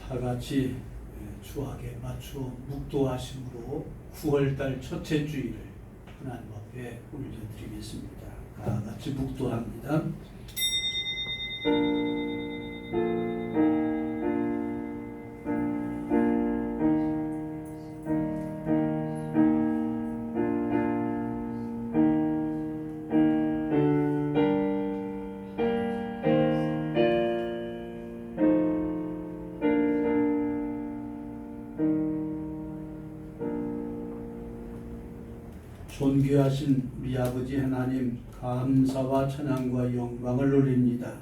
다 같이 추하게 맞추어 묵도하심으로 9월달 첫째 주일을 하나님 앞에 올려드리겠습니다. 다 같이 묵도합니다. 존귀하신 우리 아버지 하나님, 감사와 찬양과 영광을 올립니다.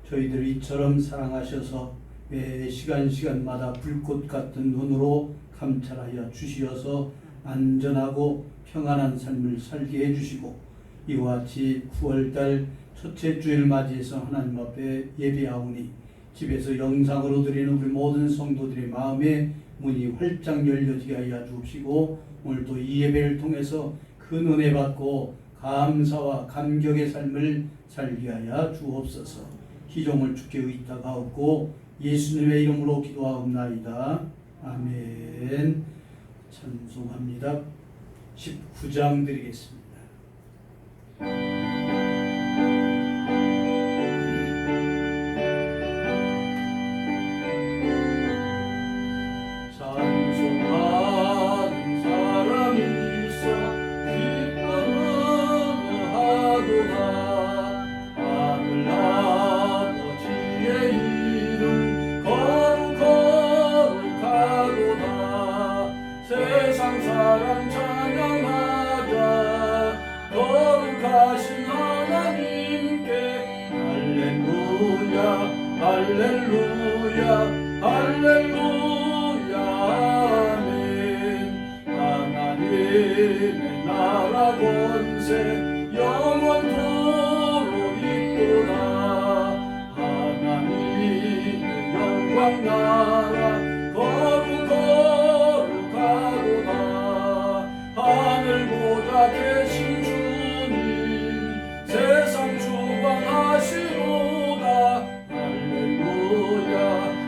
저희들 이처럼 사랑하셔서 매 시간마다 불꽃 같은 눈으로 감찰하여 주시어서 안전하고 평안한 삶을 살게 해주시고, 이와 같이 9월달 첫째 주일 맞이해서 하나님 앞에 예배하오니 집에서 영상으로 드리는 우리 모든 성도들의 마음의 문이 활짝 열려지게 하여 주옵시고, 오늘도 이 예배를 통해서 큰 은혜 받고 감사와 감격의 삶을 살게 하여 주옵소서. 희종을 주께 의탁하옵고 예수님의 이름으로 기도하옵나이다. 아멘. 찬송합니다. 19장 드리겠습니다. 할렐루야 할렐루야 아멘. 하나님의 나라 권세 영원토록 있도다. 하나님의 영광 나라 거룩하도다. 하늘 보좌 계신 주님 세상 주관하시로다.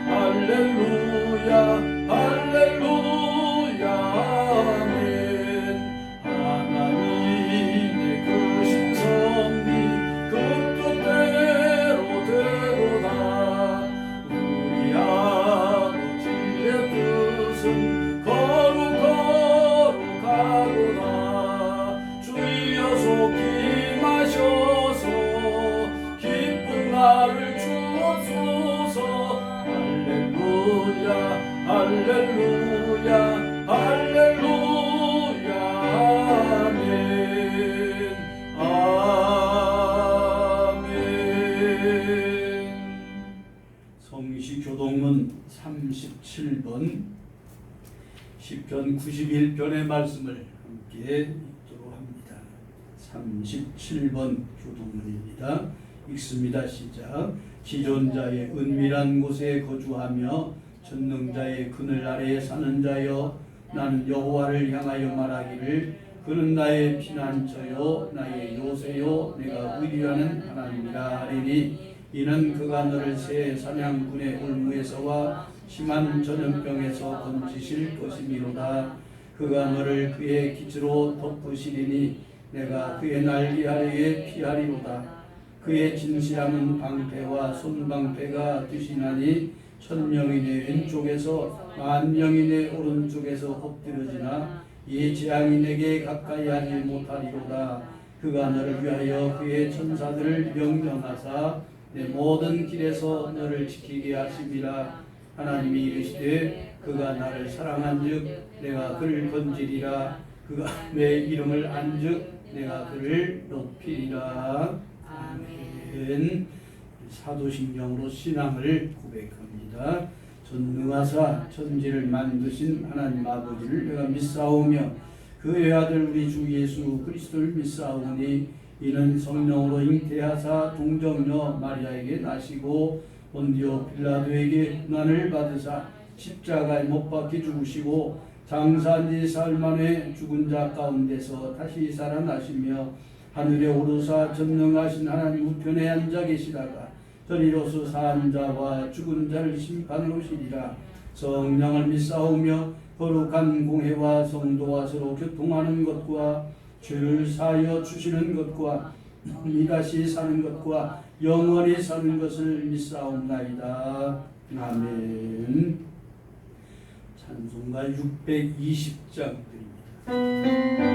할렐루야 할렐루야 아멘. 하나님의 크신 섭리 그 뜻대로 되도다. 우리 아버지의 뜻은 거룩하도다. 주여 속히 임하셔서 기쁜 날을 주옵소서. 할렐루야 할렐루야 아멘. 아멘. 성시교동문 37번 시편 91편의 말씀을 함께 읽도록 합니다. 37번 교동문입니다. 읽습니다. 시작. 지존자의 은밀한 곳에 거주하며 전능자의 그늘 아래에 사는 자여, 나는 여호와를 향하여 말하기를 그는 나의 피난처요 나의 요새요 내가 의뢰하는 하나님이라 하리니, 이는 그가 너를 새 사냥꾼의 올무에서와 심한 전염병에서 건지실 것이미로다. 그가 너를 그의 기지로 덮으시리니 내가 그의 날개 아래에 피하리로다. 그의 진실함은 방패와 손방패가 되시나니 1000명인의 왼쪽에서 10,000명인의 오른쪽에서 엎드려지나 이 재앙이 내게 가까이 하지 못하리로다. 그가 너를 위하여 그의 천사들을 명령하사 내 모든 길에서 너를 지키게 하심이라. 하나님이 이르시되 그가 나를 사랑한즉 내가 그를 건지리라. 그가 내 이름을 안즉 내가 그를 높이리라. 아멘. 사도신경으로 신앙을 고백합니다. 전능하사 천지를 만드신 하나님 아버지를 내가 믿사오며 그의 아들 우리 주 예수 그리스도를 믿사오니, 이는 성령으로 잉태하사 동정녀 마리아에게 나시고 본디오 빌라도에게 고난을 받으사 십자가에 못 박혀 죽으시고 장사한 지 사흘 만에 죽은 자 가운데서 다시 살아나시며 하늘에 오르사 전능하신 하나님 우편에 앉아 계시다가 저리로서 산 자와 죽은 자를 심판하시리라. 성령을 믿사오며 거룩한 공회와 성도와 서로 교통하는 것과 죄를 사하여 주시는 것과 이다시 사는 것과 영원히 사는 것을 믿사옵나이다. 아멘. 찬송가 620장 드립니다.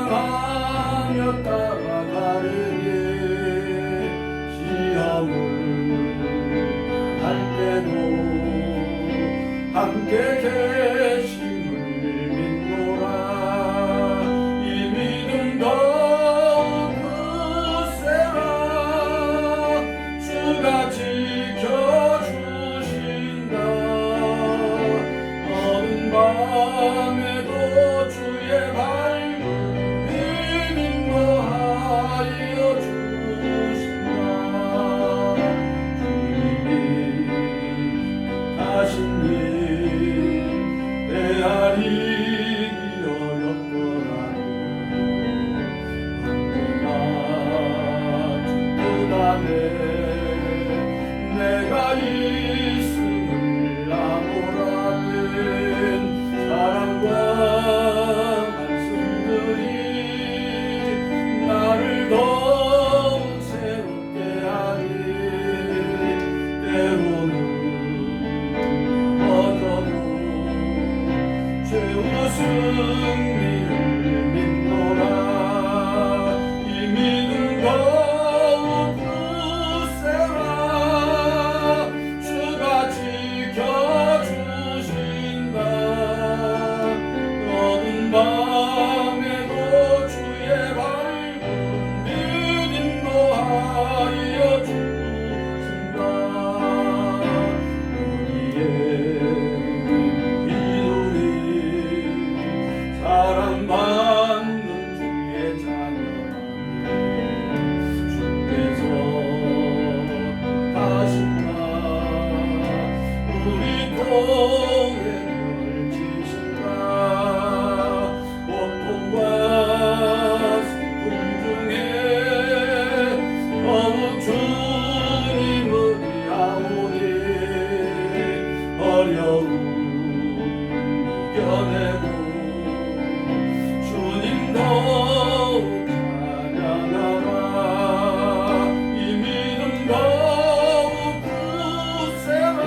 찬양하며 따라가리니 시험을 할 때도 함께 계심을 믿노라. 이 믿음 더욱 굳세라. 주가 지켜주신다. 어두운 밤에도 주의 밝은 인도하여 주신다. 주님이 하신 일 헤아리기 어렵더라도 언제나 주 뜻 안에 내가 있음을 아노라는 사랑과 말씀들이 나를 더욱 새롭게 하니 때로는 어려도 최후 승리를 믿노라. 이 믿음 더욱 굳세라. 주가 지켜주신다. 어두운 밤에도 주의 밝은 빛 인도하여 주신다. 우리의 기도리 사랑받는 주의 자녀라니 주께서 하신다. 우리 통에 펼치신다. 고통과 슬픔 중에 더욱 주님을 위하오니 어려움 이겨내고 주님 더욱 찬양하라. 이 믿음 더욱 굳세라.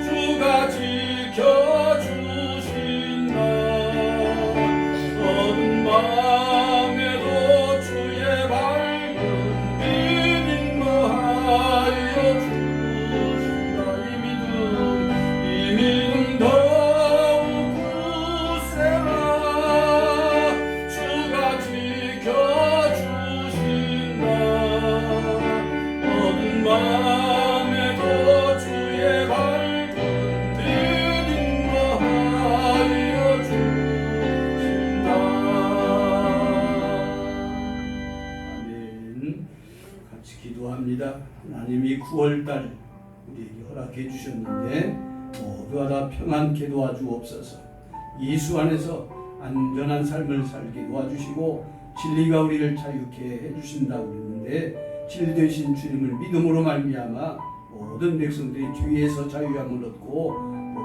주가 지켜주신다. 어두운 밤에도 주의 밝은 빛 인도하여 주신다. 이 믿음 더욱 굳세라. 주가 지켜주신다. 어두운 밤에도 주의 밝은 빛 인도하여 주신다. 아멘. 같이 기도합니다. 하나님이 9월달 우리에게 허락해 주셨는데 모두가 다 평안케 도와주옵소서. 예수 안에서 안전한 삶을 살게 도와주시고 진리가 우리를 자유케 해주신다고 그랬는데 진 되신 주님을 믿음으로 말미암아 모든 백성들이 주위에서 자유함을 얻고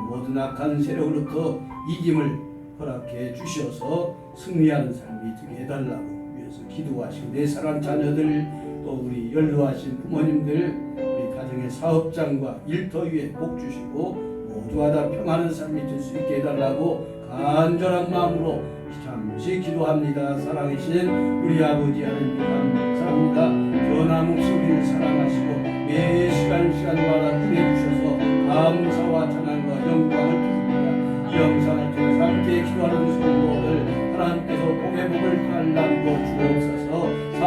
모든 악한 세력으로부터 이김을 허락해 주셔서 승리하는 삶이 되게 해달라고 위해서 기도하시고 내 사랑 자녀들 또 우리 연로하신 부모님들 우리 가정의 사업장과 일터 위에 복 주시고 모두가 다 평안한 삶이 될 수 있게 해달라고 간절한 마음으로 잠시 기도합니다. 사랑하신 우리 아버지 하나님 감사합니다. 변함 없이 우리를 사랑하시고 매 시간마다 은혜 주셔서 감사와 찬양과 영광을 드립니다. 이 영상을 통해서 함께 기도하는 성도들 하나님께서 복의 복을 달라고 주옵소서.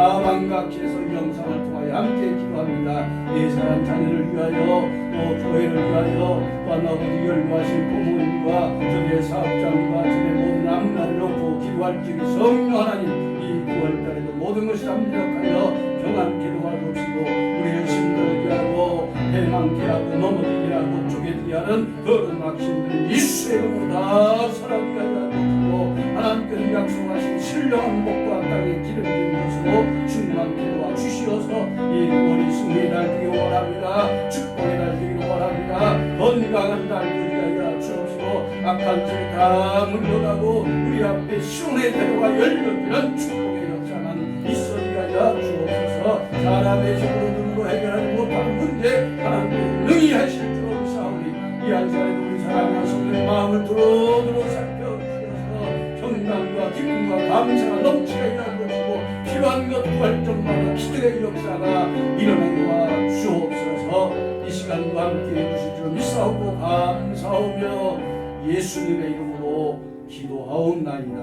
사방각지에서 이 영상을 통하여 함께 기도합니다. 예산한 자녀를 위하여 또 교회를 위하여 또한 아버지 열거하신 부모님과 저의 사업장과 저의 모든 앞날을 놓고 기도할 적이 성령 하나님 이 9월달에도 모든 것을 합력하여 평안 기도가 주시고 우리를 심들게 하고 패망케 하고 넘어지게 하고 쪼개지게 하는 더러운 악신들을 예수의 이름으로 다 사랑하게 하여 주시고 하나님께서 약속하신 신령한 복과 땅에 기름진 것으로 충만케 도와주시어서 이 9월이 승리의 날 되기를 원합니다. 축복의 날 되기를 원합니다. 건강한 날 되게 하여 주옵시고 악한 죄 다 물러가고 우리 앞에 시온의 대로가 열려지는 축복의 역사만 있어지게 하여 주옵소서. 사람의 힘으로 눈으로 해결하지 못하는 문제 하나님께서 능히 하실 줄 믿사오니 이 한 시간에도 우리 사랑하는 성도의 마음을 두루두루 살펴주셔서 평강과 기쁨과 감사가 넘치게 하여 주시고 필요한 것 구할 적마다 기적의 역사가 일어나게 주옵소서. 이 시간도 함께 해주실 줄 믿사오고 감사하며 예수님의 이름으로 기도하옵나이다.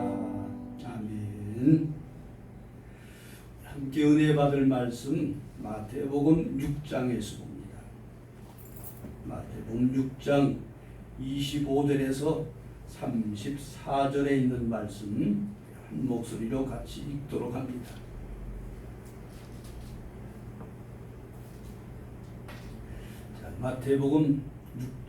아멘. 함께 은혜 받을 말씀 마태복음 6장에서 봅니다. 마태복음 6장 25절에서 34절에 있는 말씀 한 목소리로 같이 읽도록 합니다. 자, 마태복음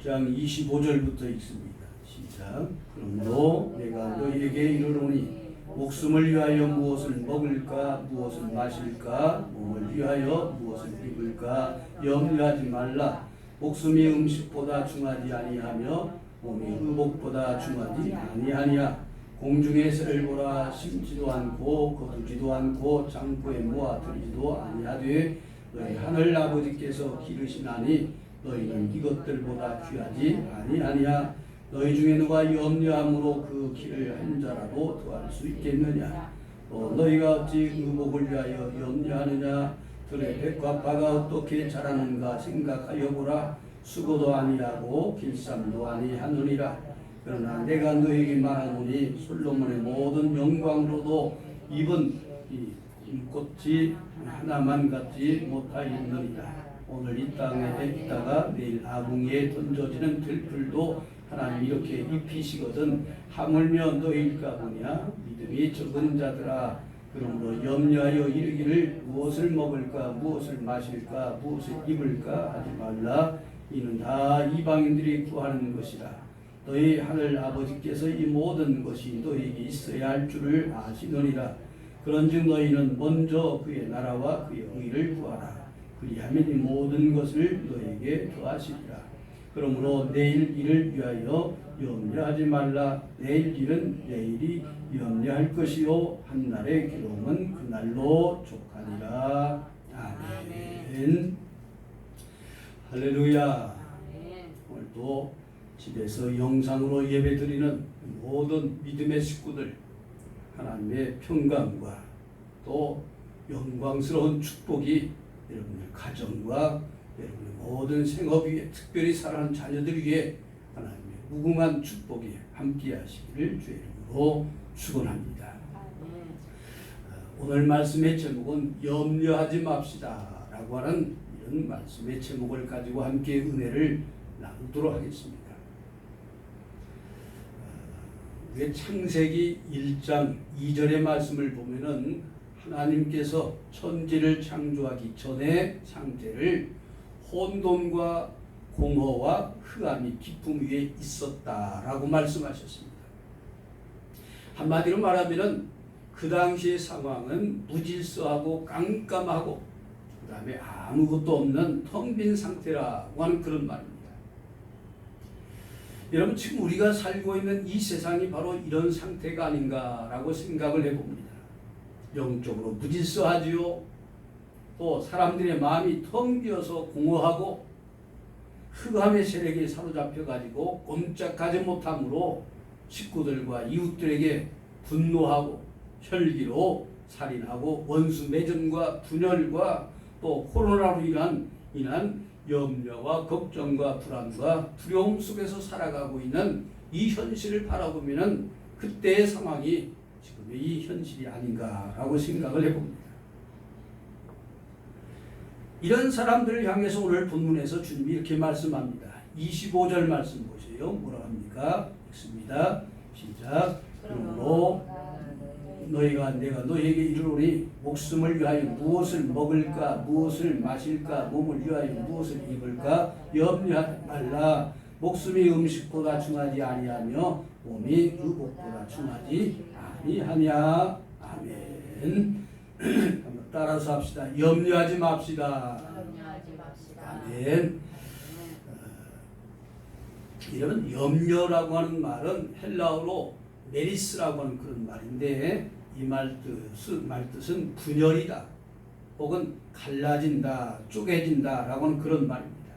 6장 25절부터 읽습니다. 시작. 그러므로 내가 너희에게 이르노니 목숨을 위하여 무엇을 먹을까 무엇을 마실까 몸을 위하여 무엇을 입을까 염려하지 말라. 목숨이 음식보다 중하지 아니하며 몸이 의복보다 중하지 아니하니라. 공중의 새를 보라. 심지도 않고 거두지도 않고 창고에 모아두지도 아니하되 너희 하늘 아버지께서 기르시나니 너희는 이것들보다 귀하지 아니하니야. 너희 중에 누가 염려함으로 그 길을 한 자라도 더할 수 있겠느냐. 또 너희가 어찌 의복을 위하여 염려하느냐. 들의 백과 바가 어떻게 자라는가 생각하여 보라. 수고도 아니하고 길쌈도 아니하느니라. 그러나 내가 너희에게 말하노니 솔로몬의 모든 영광으로도 입은 이 꽃이 하나만 갖지 못하였느니라. 오늘 이 땅에 있다가 내일 아궁이에 던져지는 들풀도 하나님 이렇게 입히시거든 하물며 너희일까 보냐. 믿음이 적은 자들아, 그러므로 염려하여 이르기를 무엇을 먹을까 무엇을 마실까 무엇을 입을까 하지 말라. 이는 다 이방인들이 구하는 것이라. 너희 하늘 아버지께서 이 모든 것이 너희에게 있어야 할 줄을 아시느니라. 그런즉 너희는 먼저 그의 나라와 그의 의를 구하라. 그리하면 이 모든 것을 너희에게 더하시리라. 그러므로 내일 일을 위하여 염려하지 말라. 내일 일은 내일이 염려할 것이요 한날의 괴로움은 그날로 족하니라. 아멘. 할렐루야. 오늘도 집에서 영상으로 예배드리는 모든 믿음의 식구들 하나님의 평강과 또 영광스러운 축복이 여러분의 가정과 여러분의 모든 생업 위에 특별히 사랑하는 자녀들 위에 하나님의 무궁한 축복이 함께 하시기를 주의 이름으로 축원합니다. 오늘 말씀의 제목은 염려하지 맙시다 라고 하는 이런 말씀의 제목을 가지고 함께 은혜를 나누도록 하겠습니다. 우리 창세기 1장 2절의 말씀을 보면은 하나님께서 천지를 창조하기 전의 상태를 혼돈과 공허와 흑암이 깊음 위에 있었다라고 말씀하셨습니다. 한마디로 말하면은 그 당시의 상황은 무질서하고 깜깜하고 그 다음에 아무것도 없는 텅 빈 상태라고 하는 그런 말입니다. 여러분 지금 우리가 살고 있는 이 세상이 바로 이런 상태가 아닌가라고 생각을 해봅니다. 영적으로 무질서하지요. 또 사람들의 마음이 텅 비어서 공허하고 흑암의 세력에 사로잡혀가지고 꼼짝하지 못함으로 식구들과 이웃들에게 분노하고 혈기로 살인하고 원수 매점과 분열과 또 코로나로 인한 염려와 걱정과 불안과 두려움 속에서 살아가고 있는 이 현실을 바라보면은 그때의 상황이 지금의 이 현실이 아닌가라고 생각을 해봅니다. 이런 사람들을 향해서 오늘 본문에서 주님이 이렇게 말씀합니다. 25절 말씀 보세요. 뭐라고 합니까? 읽습니다. 시작. 그러므로 너희가 내가 너희에게 이르노니 목숨을 위하여 무엇을 먹을까 무엇을 마실까 몸을 위하여 무엇을 입을까 염려하지 말라. 목숨이 음식보다 중하지 아니하며 몸이 의복보다 중하지 아니하냐. 아멘. 한번 따라서 합시다. 염려하지 맙시다. 아멘. 이런 염려라고 하는 말은 헬라어로 메리스라고 하는 그런 말인데 이 말뜻은 분열이다 혹은 갈라진다 쪼개진다 라고 하는 그런 말입니다.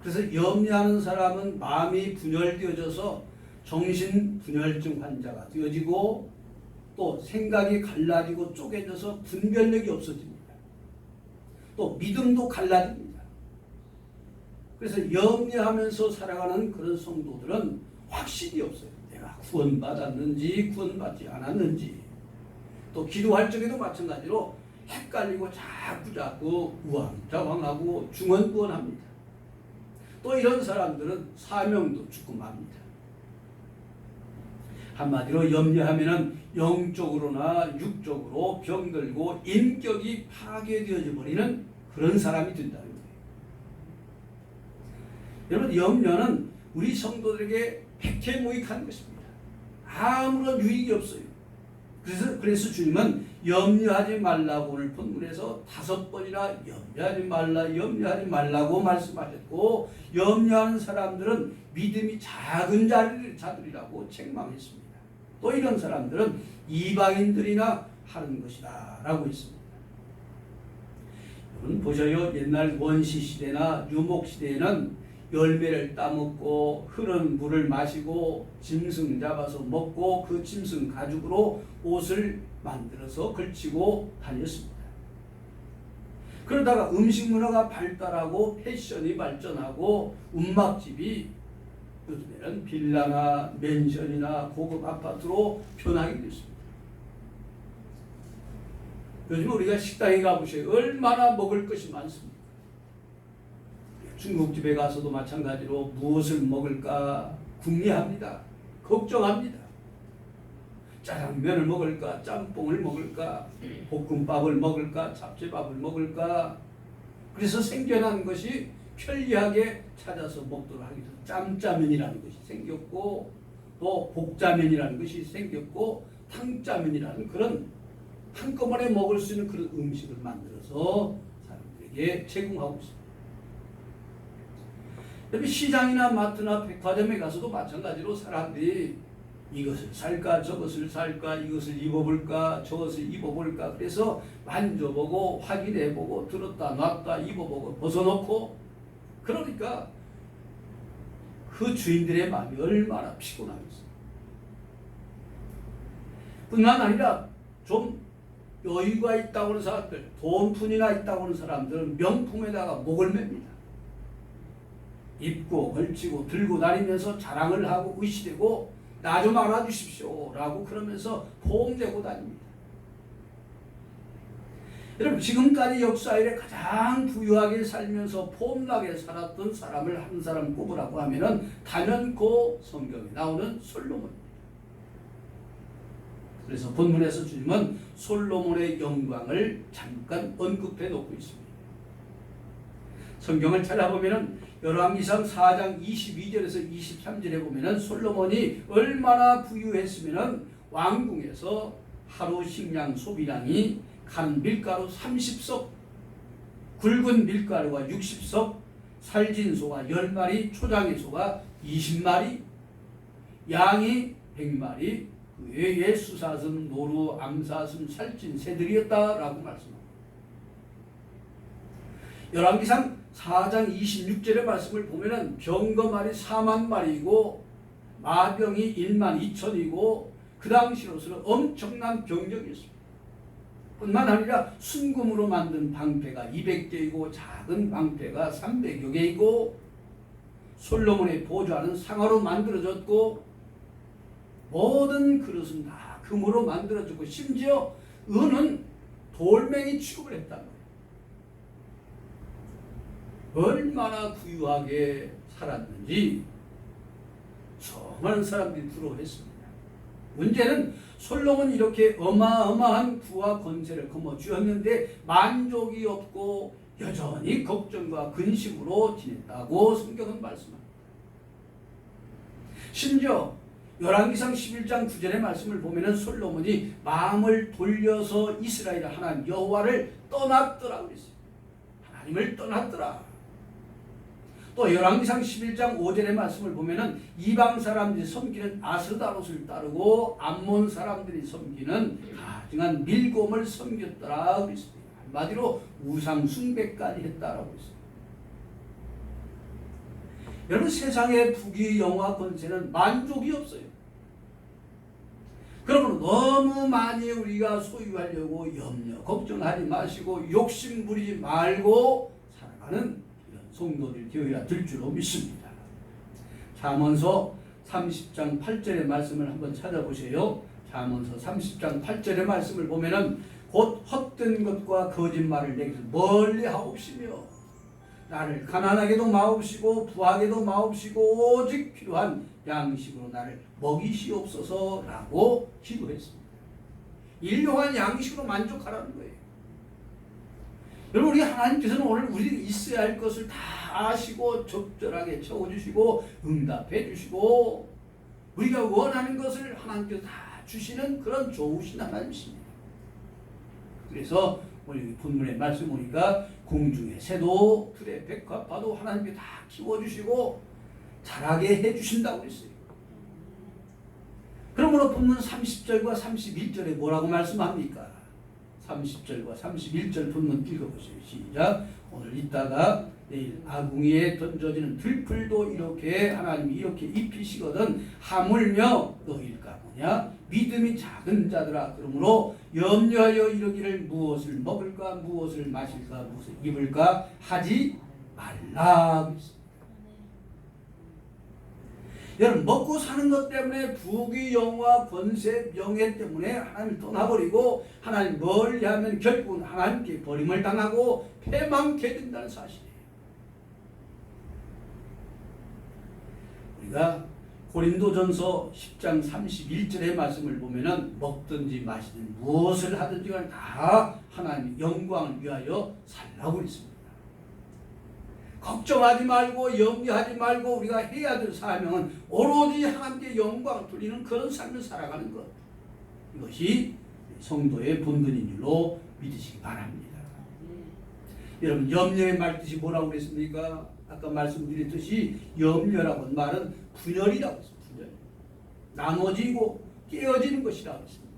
그래서 염려하는 사람은 마음이 분열되어져서 정신분열증 환자가 되어지고 또 생각이 갈라지고 쪼개져서 분별력이 없어집니다. 또 믿음도 갈라집니다. 그래서 염려하면서 살아가는 그런 성도들은 확신이 없어요. 내가 구원받았는지 구원받지 않았는지. 또 기도할 적에도 마찬가지로 헷갈리고 자꾸 우왕좌왕하고 중언부언합니다. 또 이런 사람들은 사명도 주춤합니다. 한마디로 염려하면은 영적으로나 육적으로 병들고 인격이 파괴되어져 버리는 그런 사람이 된다는 거예요. 여러분, 염려는 우리 성도들에게 백해무익한 것입니다. 아무런 유익이 없어요. 그래서 주님은 염려하지 말라고 오늘 본문에서 5번이나 염려하지 말라고 말씀하셨고, 염려하는 사람들은 믿음이 작은 자들이라고 책망했습니다. 또 이런 사람들은 이방인들이나 하는 것이다 라고 했습니다. 여러분 보셔요. 옛날 원시 시대나 유목 시대에는 열매를 따먹고 흐르는 물을 마시고 짐승 잡아서 먹고 그 짐승 가죽으로 옷을 만들어서 걸치고 다녔습니다. 그러다가 음식 문화가 발달하고 패션이 발전하고 움막집이 요즘에는 빌라나 맨션이나 고급 아파트로 변하게 됐습니다. 요즘 우리가 식당에 가보세요. 얼마나 먹을 것이 많습니다. 중국집에 가서도 마찬가지로 무엇을 먹을까 궁리합니다. 걱정합니다. 짜장면을 먹을까 짬뽕을 먹을까 볶음밥을 먹을까 잡채밥을 먹을까. 그래서 생겨난 것이 편리하게 찾아서 먹도록 하기 위해서 짬짜면이라는 것이 생겼고 또 복짜면이라는 것이 생겼고 탕짜면이라는 그런 한꺼번에 먹을 수 있는 그런 음식을 만들어서 사람들에게 제공하고 있습니다. 시장이나 마트나 백화점에 가서도 마찬가지로 사람들이 이것을 살까 저것을 살까 이것을 입어볼까 저것을 입어볼까 그래서 만져보고 확인해보고 들었다 놨다 입어보고 벗어놓고 그러니까 그 주인들의 마음이 얼마나 피곤하겠어요. 뿐만 아니라 좀 여유가 있다고 하는 사람들, 돈푼이나 있다고 하는 사람들은 명품에다가 목을 맵니다. 입고 걸치고 들고 다니면서 자랑을 하고 의시되고 나 좀 알아주십시오 라고 그러면서 폼내고 다닙니다. 여러분 지금까지 역사 이래 가장 부유하게 살면서 폼나게 살았던 사람을 한 사람 꼽으라고 하면은 단연코 성경에 나오는 솔로몬입니다. 그래서 본문에서 주님은 솔로몬의 영광을 잠깐 언급해 놓고 있습니다. 성경을 찾아보면은 열왕기상 4장 22절에서 23절에 보면은 솔로몬이 얼마나 부유했으면은 왕궁에서 하루 식량 소비량이 간 밀가루 30석, 굵은 밀가루가 60석, 살진 소가 10마리, 초장의 소가 20마리, 양이 100마리, 그 외에 수사슴, 노루, 암사슴, 살찐 새들이었다라고 말씀합니다. 열왕기상 4장 26절의 말씀을 보면은 병거 말이 4만 마리이고 마병이 1만 2천이고 그 당시로서는 엄청난 병력이었습니다. 뿐만 아니라 순금으로 만든 방패가 200개이고 작은 방패가 300여 개이고 솔로몬의 보좌는 상아로 만들어졌고 모든 그릇은 다 금으로 만들어졌고 심지어 은은 돌멩이 취급을 했다는 거예요. 얼마나 부유하게 살았는지 수많은 사람들이 부러워했습니다. 문제는 솔로몬이 이렇게 어마어마한 부와 권세를 거머쥐었는데 만족이 없고 여전히 걱정과 근심으로 지냈다고 성경은 말씀합니다. 심지어 열왕기상 11장 9절의 말씀을 보면은 솔로몬이 마음을 돌려서 이스라엘 하나님 여호와를 떠났더라 그랬어요. 하나님을 떠났더라. 또 열왕기상 11장 5절의 말씀을 보면은 이방 사람들이 섬기는 아스다롯을 따르고 암몬 사람들이 섬기는 가증한 밀곰을 섬겼더라 그랬습니다. 한마디로 우상 숭배까지 했다라고 했습니다. 여러분, 세상의 부귀 영화 권세는 만족이 없어요. 그러므로 너무 많이 우리가 소유하려고 염려 걱정하지 마시고 욕심 부리지 말고 살아가는 이런 성도들 되어야 될 줄로 믿습니다. 잠언서 30장 8절의 말씀을 한번 찾아보세요. 잠언서 30장 8절의 말씀을 보면은 곧 헛된 것과 거짓말을 내게서 멀리 하옵시며 나를 가난하게도 마옵시고 부하게도 마옵시고 오직 필요한 양식으로 나를 먹이시옵소서라고 기도했습니다. 일용할 양식으로 만족하라는 거예요. 여러분, 우리 하나님께서는 오늘 우리 있어야 할 것을 다 아시고 적절하게 채워주시고 응답해 주시고 우리가 원하는 것을 하나님께서 다 주시는 그런 좋으신 하나님이십니다. 그래서 오늘 본문의 말씀 보니까 공중의 새도 들의 백합화도 하나님께 다 키워주시고 자라게 해주신다고 했어요. 그러므로 본문 30절과 31절에 뭐라고 말씀합니까? 30절과 31절 본문 읽어보세요. 시작. 오늘 이따가 내일 아궁이에 던져지는 들풀도 이렇게 하나님이 이렇게 입히시거든 하물며 너희일까 뭐냐? 믿음이 작은 자들아, 그러므로 염려하여 이르기를 무엇을 먹을까 무엇을 마실까 무엇을 입을까 하지 말라. 여러분, 먹고 사는 것 때문에 부귀 영화 권세 명예 때문에 하나님을 떠나버리고 하나님 멀리하면 결국은 하나님께 버림을 당하고 패망케 된다는 사실이에요. 우리가 고린도전서 10장 31절의 말씀을 보면은 먹든지 마시든 무엇을 하든지 다 하나님의 영광을 위하여 살라고 했습니다. 걱정하지 말고 염려하지 말고 우리가 해야 될 사명은 오로지 하나님께 영광을 돌리는 그런 삶을 살아가는 것, 이것이 성도의 본분인 줄로 믿으시기 바랍니다. 여러분, 염려의 말뜻이 뭐라고 그랬습니까? 아까 말씀드렸듯이 염려라고 하는 말은 분열이라고 했습니다. 분열. 나눠지고 깨어지는 것이라고 했습니다.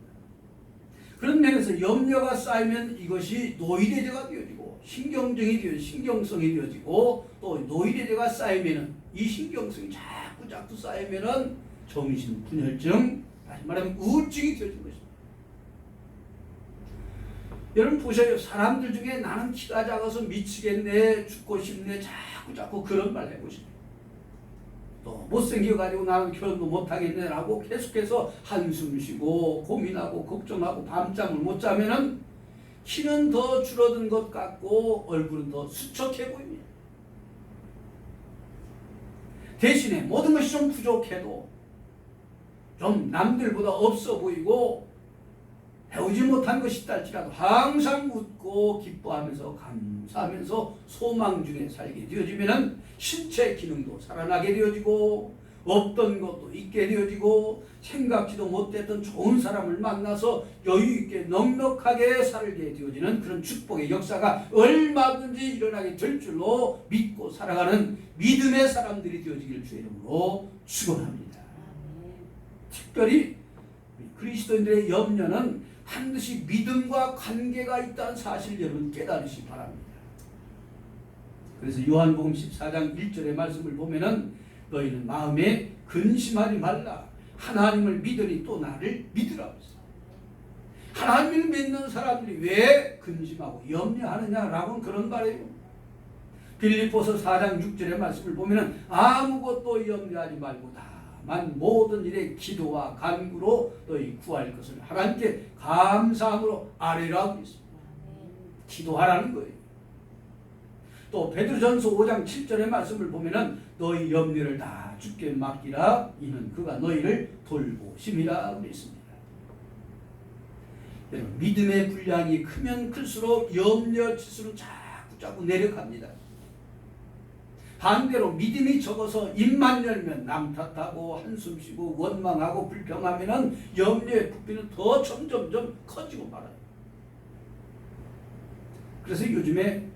그런 면에서 염려가 쌓이면 이것이 노이대제가 되어지고 신경정이 되어지고 신경성이 되어지고 또 노이대제가 쌓이면은 이 신경성이 자꾸 쌓이면은 정신분열증, 다시 말하면 우울증이 되어지는 것입니다. 여러분 보세요. 사람들 중에 나는 키가 작아서 미치겠네, 죽고 싶네, 자꾸 그런 말 해보십니다. 또 못생겨가지고 나는 결혼도 못하겠네 라고 계속해서 한숨 쉬고 고민하고 걱정하고 밤잠을 못 자면은 키는 더 줄어든 것 같고 얼굴은 더 수척해 보입니다. 대신에 모든 것이 좀 부족해도 좀 남들보다 없어 보이고 배우지 못한 것이 있달지라도 항상 웃고 기뻐하면서 감사하면서 소망 중에 살게 되어지면은 신체 기능도 살아나게 되어지고 없던 것도 있게 되어지고 생각지도 못했던 좋은 사람을 만나서 여유있게 넉넉하게 살게 되어지는 그런 축복의 역사가 얼마든지 일어나게 될 줄로 믿고 살아가는 믿음의 사람들이 되어지길 주의 이름으로 축원합니다. 특별히 그리스도인들의 염려는 반드시 믿음과 관계가 있다는 사실을 여러분 깨달으시기 바랍니다. 그래서 요한복음 14장 1절의 말씀을 보면은 너희는 마음에 근심하지 말라. 하나님을 믿으니 또 나를 믿으라. 하나님을 믿는 사람들이 왜 근심하고 염려하느냐라고는 그런 말이에요. 빌립보서 4장 6절의 말씀을 보면은 아무것도 염려하지 말고 다만 모든 일에 기도와 간구로 너희 구할 것을 하나님께 감사함으로 아뢰라고 했습니다. 기도하라는 거예요. 또 베드로전서 5장 7절의 말씀을 보면은 너희 염려를 다 주께 맡기라 이는 그가 너희를 돌보심이라 그랬습니다. 여러분, 믿음의 분량이 크면 클수록 염려 지수는 자꾸 내려갑니다. 반대로 믿음이 적어서 입만 열면 남 탓하고 한숨 쉬고 원망하고 불평하면은 염려의 부피는 더 점점점 커지고 말아요. 그래서 요즘에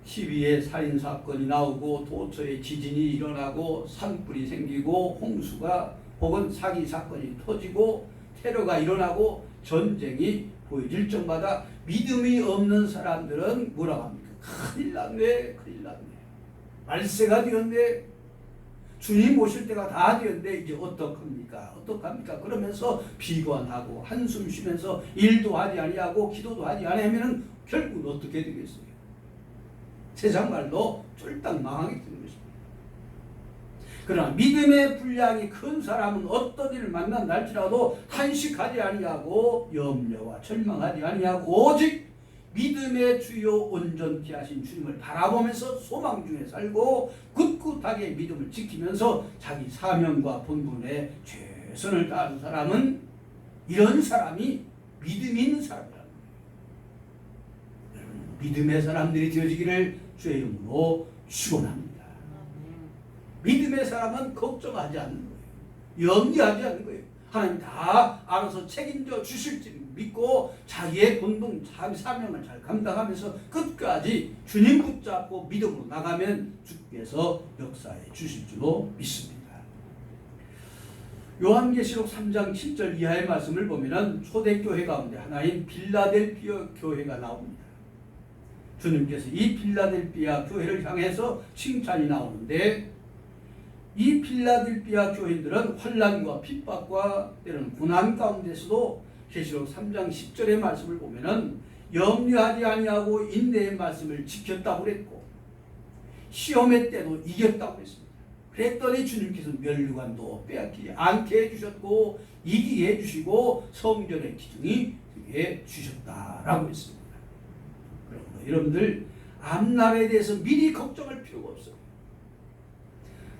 TV에 살인사건이 나오고 도처에 지진이 일어나고 산불이 생기고 홍수가 혹은 사기사건이 터지고 테러가 일어나고 전쟁이 보여질 적마다 믿음이 없는 사람들은 뭐라고 합니까? 큰일 났네, 큰일 났네. 말세가 되었네. 주님 오실 때가 다 되었는데 이제 어떡합니까? 어떡합니까? 그러면서 비관하고 한숨 쉬면서 일도 하지 아니하고 기도도 하지 아니하면은 결국은 어떻게 되겠어요? 세상 말로 쫄딱 망하게 되는 것입니다. 그러나 믿음의 분량이 큰 사람은 어떤 일을 만난다 할지라도 탄식하지 아니하고 염려와 절망하지 아니하고 오직 믿음의 주요 온전케 하신 주님을 바라보면서 소망 중에 살고 굳굳하게 믿음을 지키면서 자기 사명과 본분에 최선을 다하는 사람은 이런 사람이 믿음 있는 사람이라는 거예요. 믿음의 사람들이 되어지기를 주의 이름으로 축원합니다. 믿음의 사람은 걱정하지 않는 거예요. 염려하지 않는 거예요. 하나님 다 알아서 책임져 주실 줄 믿고 자기의 본분, 자기 사명을 잘 감당하면서 끝까지 주님 붙잡고 믿음으로 나가면 주께서 역사해 주실 줄로 믿습니다. 요한계시록 3장 7절 이하의 말씀을 보면 초대교회 가운데 하나인 빌라델피아 교회가 나옵니다. 주님께서 이 빌라델피아 교회를 향해서 칭찬이 나오는데 이 필라델피아 교인들은 환난과 핍박과 때로는 고난 가운데서도 계시록 3장 10절의 말씀을 보면은 염려하지 아니하고 인내의 말씀을 지켰다고 그랬고 시험의 때도 이겼다고 했습니다. 그랬더니 주님께서 멸류관도 빼앗기지 않게 해주셨고 이기게 해주시고 성전의 기둥이 되게 주셨다라고 했습니다. 그러므로 여러분들 앞날에 대해서 미리 걱정할 필요가 없어요.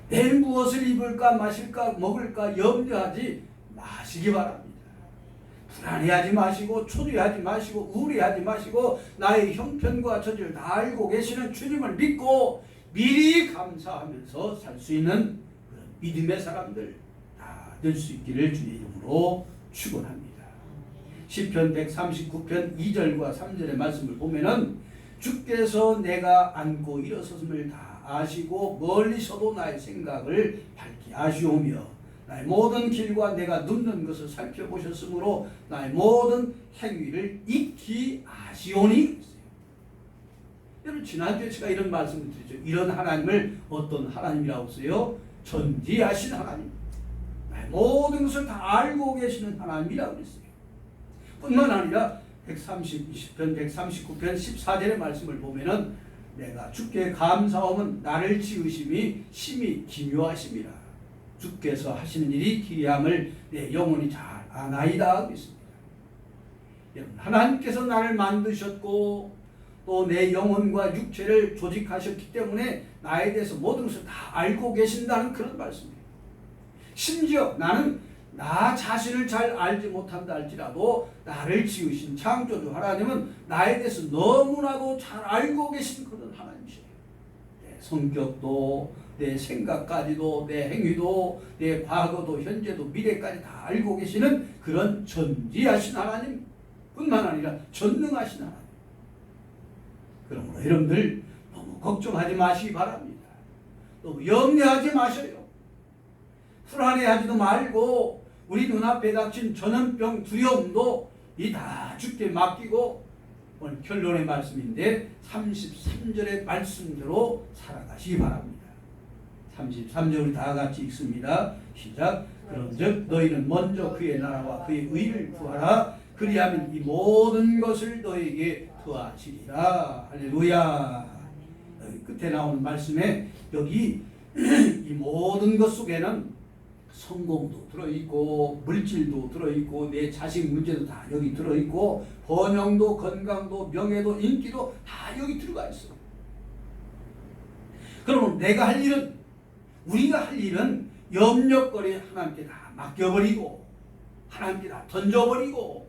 내일 무엇을 입을까 마실까 먹을까 염려하지 마시기 바랍니다. 불안해하지 마시고 초조해하지 마시고 우울해하지 마시고 나의 형편과 처지를 다 알고 계시는 주님을 믿고 미리 감사하면서 살 수 있는 그런 믿음의 사람들 다 될 수 있기를 주의 이름으로 축원합니다. 시편 139편 2절과 3절의 말씀을 보면은 주께서 내가 앉고 일어섰음을 다 아시고 멀리서도 나의 생각을 밝히 아시오며 나의 모든 길과 내가 눕는 것을 살펴보셨으므로 나의 모든 행위를 익히 아시오니. 여러분 지난주에 제가 이런 말씀을 드렸죠. 이런 하나님을 어떤 하나님이라고 했어요? 전지하신 하나님, 나의 모든 것을 다 알고 계시는 하나님이라고 했어요. 뿐만 아니라 139편 14절의 말씀을 보면은 내가 주께 감사함은 나를 지으심이 심히 기묘하심이라. 주께서 하시는 일이 기이함을 내 영혼이 잘 아나이다 하고 있습니다. 여러분 하나님께서 나를 만드셨고 또 내 영혼과 육체를 조직하셨기 때문에 나에 대해서 모든 것을 다 알고 계신다는 그런 말씀입니다. 심지어 나는 나 자신을 잘 알지 못한다 할지라도 나를 지으신 창조주 하나님은 나에 대해서 너무나도 잘 알고 계신 그런 하나님이세요. 내 성격도 내 생각까지도 내 행위도 내 과거도 현재도 미래까지 다 알고 계시는 그런 전지하신 하나님 뿐만 아니라 전능하신 하나님. 그러므로 여러분들 너무 걱정하지 마시기 바랍니다. 너무 염려하지 마셔요. 불안해하지도 말고 우리 눈앞에 닥친 전염병 두려움도 이 다 주께 맡기고 오늘 결론의 말씀인데 33절의 말씀대로 살아가시기 바랍니다. 33절 우리 다 같이 읽습니다. 시작. 그런즉 너희는 먼저 그의 나라와 그의 의를 구하라. 그리하면 이 모든 것을 너에게 더하시리라. 할렐루야. 여기 끝에 나오는 말씀에 여기 이 모든 것 속에는 성공도 들어있고 물질도 들어있고 내 자식 문제도 다 여기 들어있고 번영도 건강도 명예도 인기도 다 여기 들어가 있어요. 그러면 내가 할 일은, 우리가 할 일은 염려거리 하나님께 다 맡겨버리고 하나님께 다 던져버리고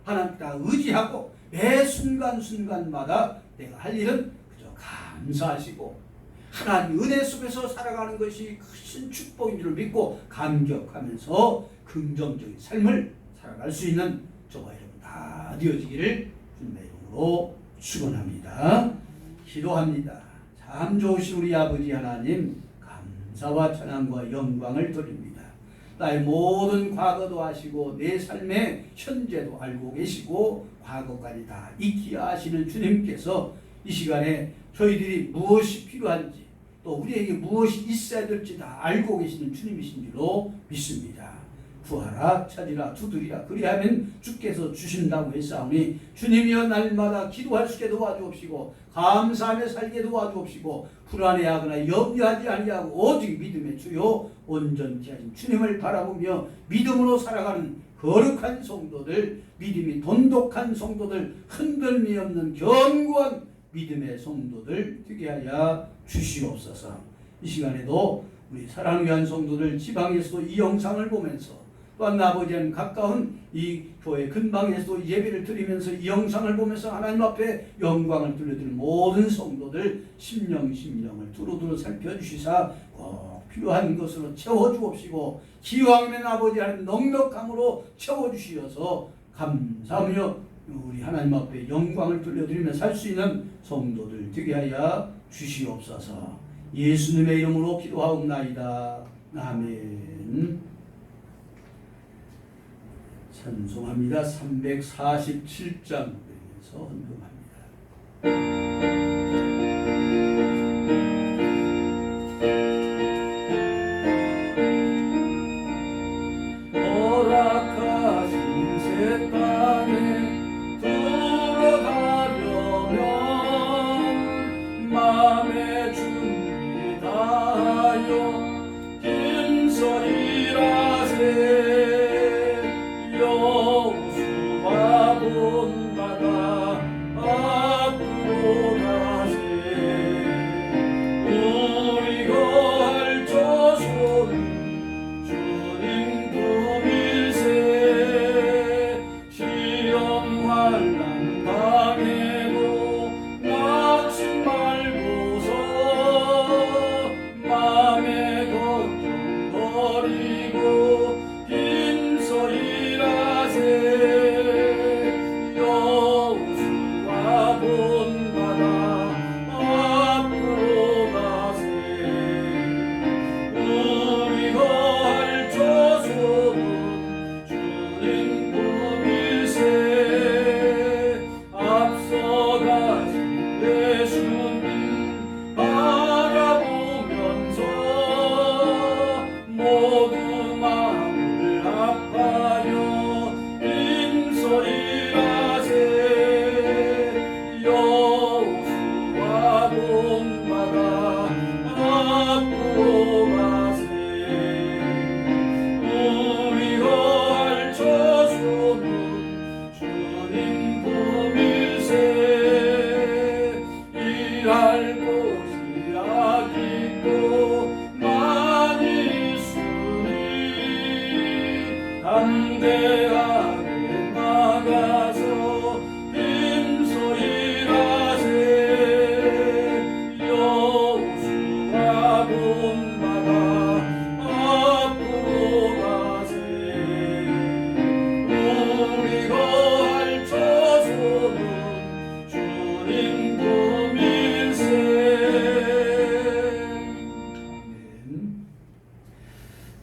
하나님께 다 의지하고 매 순간순간마다 내가 할 일은 그저 감사하시고 하나님 은혜 속에서 살아가는 것이 큰 축복인 줄 믿고 감격하면서 긍정적인 삶을 살아갈 수 있는 저와 여러분 다 되어지기를 주님의 이름으로 축원합니다. 기도합니다. 참 좋으신 우리 아버지 하나님, 감사와 찬양과 영광을 드립니다. 나의 모든 과거도 아시고 내 삶의 현재도 알고 계시고 과거까지 다 잊게 하시는 주님께서 이 시간에 저희들이 무엇이 필요한지 또 우리에게 무엇이 있어야 될지 다 알고 계시는 주님이신 줄로 믿습니다. 구하라 찾으라 두드리라 그리하면 주께서 주신다고 했사오니 주님이여 날마다 기도할 수 있게 도와주옵시고 감사하며 살게 도와주옵시고 불안해하거나 염려하지 아니하고 오직 믿음의 주요 온전케 하신 주님을 바라보며 믿음으로 살아가는 거룩한 성도들, 믿음이 돈독한 성도들, 흔들림이 없는 견고한 믿음의 성도들 되게 하여 주시옵소서. 이 시간에도 우리 사랑을 위한 성도들 지방에서도 이 영상을 보면서 또한 아버지 하나님 가까운 이 교회 근방에서도 예배를 드리면서 이 영상을 보면서 하나님 앞에 영광을 돌려드리는 모든 성도들 심령을 두루두루 살펴주시사 꼭 필요한 것으로 채워주옵시고 기왕이면 아버지 하나님 넉넉함으로 채워주시어서 감사하며 우리 하나님 앞에 영광을 돌려드리며 살 수 있는 성도들 되게 하여 주시옵소서. 예수님의 이름으로 기도하옵나이다. 아멘. 찬송합니다. 347장 그러면서 헌금합니다. 허락하신 새 땅에 들어가려면 마음의 준비 다하여 힘써 일하세. 여호수아 본받아 앞으로 가세. 우리 거할 조소는 주님 품일세. 시험 환난 당해도 낙심 말고서 맘에 걱정 버리고 힘써 여호수아 본받아 앞으로 가세. 우리 거할 조소는 주님 품일세. 앞서가신 예수님 바라보면서 모두 마음을 합하여 힘써 일하세. 여호수아 본받아 앞으로 가세. 우리 거할 조소는 주님 품일세. 일할 곳이 아직도 많이 있으니 담대하게 나가서 힘써 일하세. 여호수아 본받아 앞으로 가세. 우리 거할 조소는 주님 품일세. 아멘.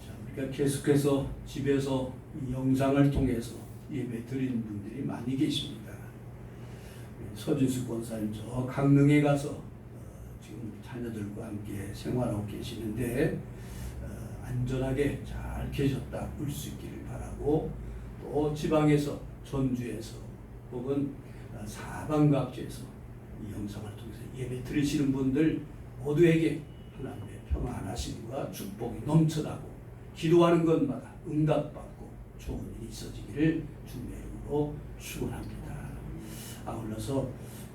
자, 우리가 계속해서 집에서 이 영상을 통해서 예배 드리는 분들이 많이 계십니다. 서진수 권사님 저 강릉에 가서 지금 자녀들과 함께 생활하고 계시는데 안전하게 잘 계셨다 올 수 있기를 바라고 또 지방에서 전주에서 혹은 사방각지에서 이 영상을 통해서 예배 드리시는 분들 모두에게 하나님의 평안하심과 축복이 넘쳐나고 기도하는 것마다 응답받고 좋은 일이 있어지기를 주님의 이름으로 축원합니다. 아울러서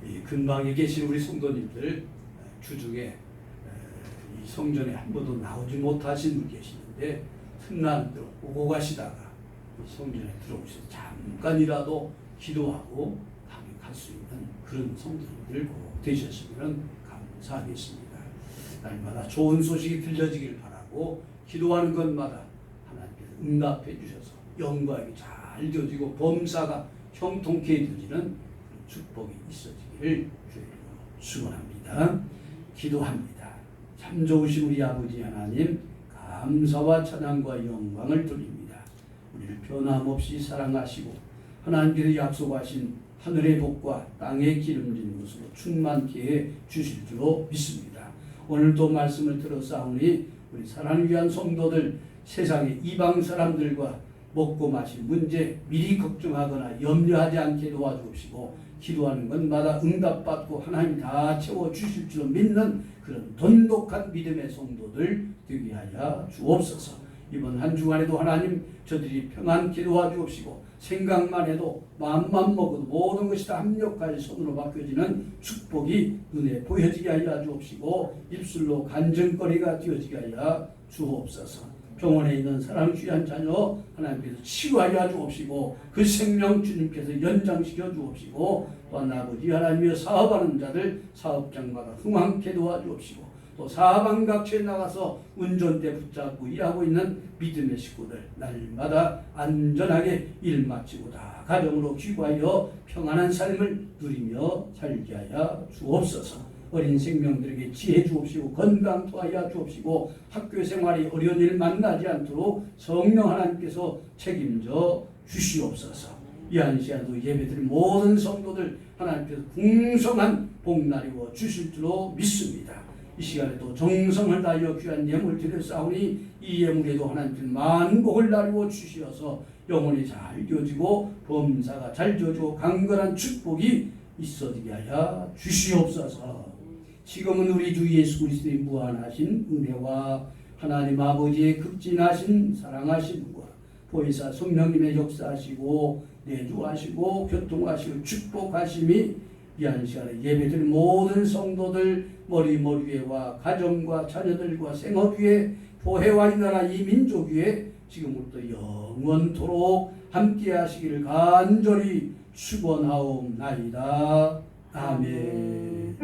이 근방에 계신 우리 성도님들 주중에 이 성전에 한 번도 나오지 못하신 분 계시는데 틈난 대로 오고 가시다가 성전에 들어오셔서 잠깐이라도 기도하고 갈 수 있는 그런 성도님들 꼭 되셨으면 감사하겠습니다. 날마다 좋은 소식이 들려지길 바라고 기도하는 것마다 하나님께서 응답해 주셔서 영광이 잘 이루어지고 범사가 형통케 이루어지는 축복이 있어지기를 주님으로 축원합니다. 기도합니다. 참 좋으신 우리 아버지 하나님, 감사와 찬양과 영광을 돌립니다. 우리를 변함없이 사랑하시고 하나님께서 약속하신 하늘의 복과 땅의 기름진 것으로 충만케 해 주실 줄로 믿습니다. 오늘도 말씀을 들었사오니 우리 사랑을 위한 성도들, 세상의 이방 사람들과 먹고 마실 문제 미리 걱정하거나 염려하지 않게 도와주옵시고 기도하는 것마다 응답받고 하나님 다 채워주실 줄 믿는 그런 돈독한 믿음의 성도들 되게 하여 주옵소서. 이번 한 주간에도 하나님 저들이 평안케 도와주옵시고 생각만 해도 마음만 먹어도 모든 것이 다 합력하여 손으로 바뀌어지는 축복이 눈에 보여지게 하여 주옵시고 입술로 간증거리가 되어지게 하여 주옵소서. 병원에 있는 사랑 귀한 자녀 하나님께서 치유하여 주옵시고 그 생명 주님께서 연장시켜 주옵시고 또한 아버지 하나님의 사업하는 자들 사업장마다 흥왕케 도와주옵시고 또 사방각처에 나가서 운전대 붙잡고 일하고 있는 믿음의 식구들 날마다 안전하게 일 마치고 다 가정으로 귀가하여 평안한 삶을 누리며 살게 하여 주옵소서. 어린 생명들에게 지혜 주옵시고 건강 더하여 주옵시고 학교 생활이 어려운 일 만나지 않도록 성령 하나님께서 책임져 주시옵소서. 이 한 시간도 예배드린 모든 성도들 하나님께서 풍성한 복 나리워 주실 줄로 믿습니다. 이 시간에도 정성을 다하여 귀한 예물 드렸사오니 이 예물에도 하나님께서 만복을 나리워 주시어서 영혼이 잘 이어지고 범사가 잘 이어지고 강건한 축복이 있어지게 하여 주시옵소서. 지금은 우리 주 예수 그리스도의 무한하신 은혜와 하나님 아버지의 극진하신 사랑하심과 보혜사 성령님의 역사하시고 내주하시고 교통하시고 축복하심이 이 한 시간에 예배드린 모든 성도들 머리머리에와 가정과 자녀들과 생업 위에 보혜와 이 나라 이 민족 위에 지금부터 영원토록 함께 하시기를 간절히 축원하옵나이다. 아멘.